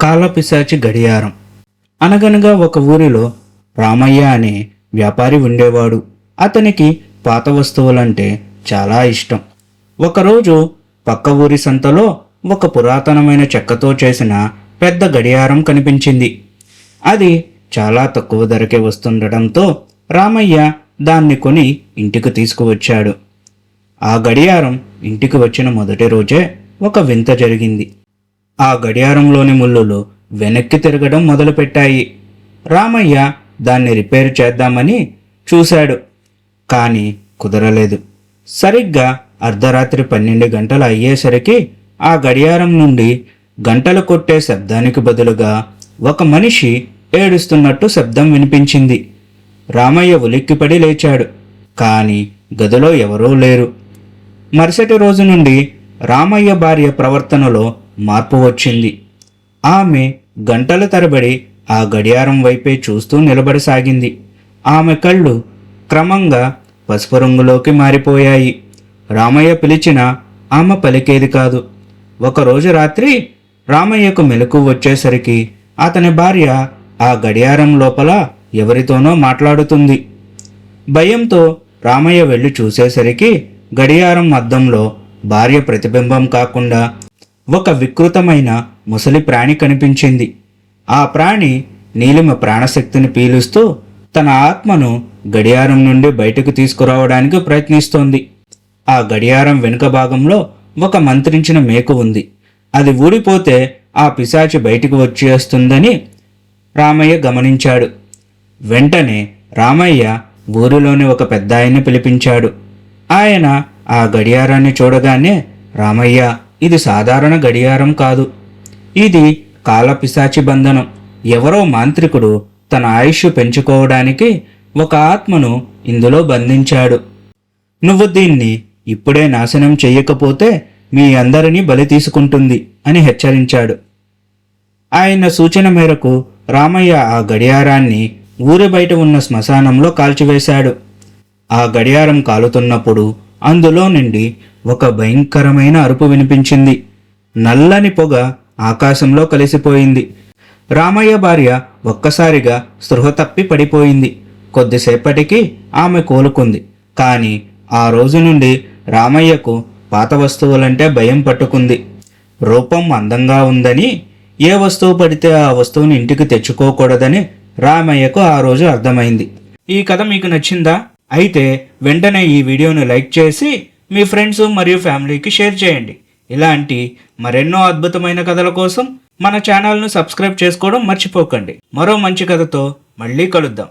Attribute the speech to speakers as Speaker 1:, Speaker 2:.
Speaker 1: కాలపిశాచి గడియారం. అనగనగా ఒక ఊరిలో రామయ్య అనే వ్యాపారి ఉండేవాడు. అతనికి పాత వస్తువులంటే చాలా ఇష్టం. ఒకరోజు పక్క ఊరి సంతలో ఒక పురాతనమైన చెక్కతో చేసిన పెద్ద గడియారం కనిపించింది. అది చాలా తక్కువ ధరకే వస్తుండటంతో రామయ్య దాన్ని కొని ఇంటికి తీసుకువచ్చాడు. ఆ గడియారం ఇంటికి వచ్చిన మొదటి రోజే ఒక వింత జరిగింది. ఆ గడియారంలోని ముళ్ళులు వెనక్కి తిరగడం మొదలుపెట్టాయి. రామయ్య దాన్ని రిపేర్ చేద్దామని చూశాడు, కానీ కుదరలేదు. సరిగ్గా అర్ధరాత్రి 12 గంటలు అయ్యేసరికి ఆ గడియారం నుండి గంటలు కొట్టే శబ్దానికి బదులుగా ఒక మనిషి ఏడుస్తున్నట్టు శబ్దం వినిపించింది. రామయ్య ఉలిక్కిపడి లేచాడు, కానీ గదిలో ఎవరూ లేరు. మరుసటి రోజు నుండి రామయ్య భార్య ప్రవర్తనలో మార్పు వచ్చింది. ఆమె గంటల తరబడి ఆ గడియారం వైపే చూస్తూ నిలబడసాగింది. ఆమె కళ్ళు క్రమంగా పసుపు రంగులోకి మారిపోయాయి. రామయ్య పిలిచినా ఆమె పలికేది కాదు. ఒకరోజు రాత్రి రామయ్యకు మెలకువ వచ్చేసరికి అతని భార్య ఆ గడియారం లోపల ఎవరితోనో మాట్లాడుతుంది. భయంతో రామయ్య వెళ్ళి చూసేసరికి గడియారం అద్దంలో భార్య ప్రతిబింబం కాకుండా ఒక వికృతమైన ముసలి ప్రాణి కనిపించింది. ఆ ప్రాణి నీలిమ ప్రాణశక్తిని పీలుస్తూ తన ఆత్మను గడియారం నుండి బయటకు తీసుకురావడానికి ప్రయత్నిస్తోంది. ఆ గడియారం వెనుక భాగంలో ఒక మంత్రించిన మేకు ఉంది. అది ఊడిపోతే ఆ పిశాచి బయటికి వచ్చేస్తుందని రామయ్య గమనించాడు. వెంటనే రామయ్య ఊరిలోని ఒక పెద్దాయన్ని పిలిపించాడు. ఆయన ఆ గడియారాన్ని చూడగానే, రామయ్య, ఇది సాధారణ గడియారం కాదు, ఇది కాలపిశాచి బంధనం. ఎవరో మాంత్రికుడు తన ఆయుష్ పెంచుకోవడానికి ఒక ఆత్మను ఇందులో బంధించాడు. నువ్వు దీన్ని ఇప్పుడే నాశనం చెయ్యకపోతే మీ అందరినీ బలి తీసుకుంటుంది అని హెచ్చరించాడు. ఆయన సూచన మేరకు రామయ్య ఆ గడియారాన్ని ఊరి బయట ఉన్న శ్మశానంలో కాల్చివేశాడు. ఆ గడియారం కాలుతున్నప్పుడు అందులో నుండి ఒక భయంకరమైన అరుపు వినిపించింది. నల్లని పొగ ఆకాశంలో కలిసిపోయింది. రామయ్య భార్య ఒక్కసారిగా స్పృహ తప్పి పడిపోయింది. కొద్దిసేపటికి ఆమె కోలుకుంది. కానీ ఆ రోజు నుండి రామయ్యకు పాత వస్తువులంటే భయం పట్టుకుంది. రూపం అందంగా ఉందని, ఏ వస్తువు పడితే ఆ వస్తువుని ఇంటికి తెచ్చుకోకూడదని రామయ్యకు ఆ రోజు అర్థమైంది. ఈ కథ మీకు నచ్చిందా? అయితే వెంటనే ఈ వీడియోను లైక్ చేసి మీ ఫ్రెండ్స్ మరియు ఫ్యామిలీకి షేర్ చేయండి. ఇలాంటి మరెన్నో అద్భుతమైన కథల కోసం మన ఛానల్ను సబ్స్క్రైబ్ చేసుకోవడం మర్చిపోకండి. మరో మంచి కథతో మళ్ళీ కలుద్దాం.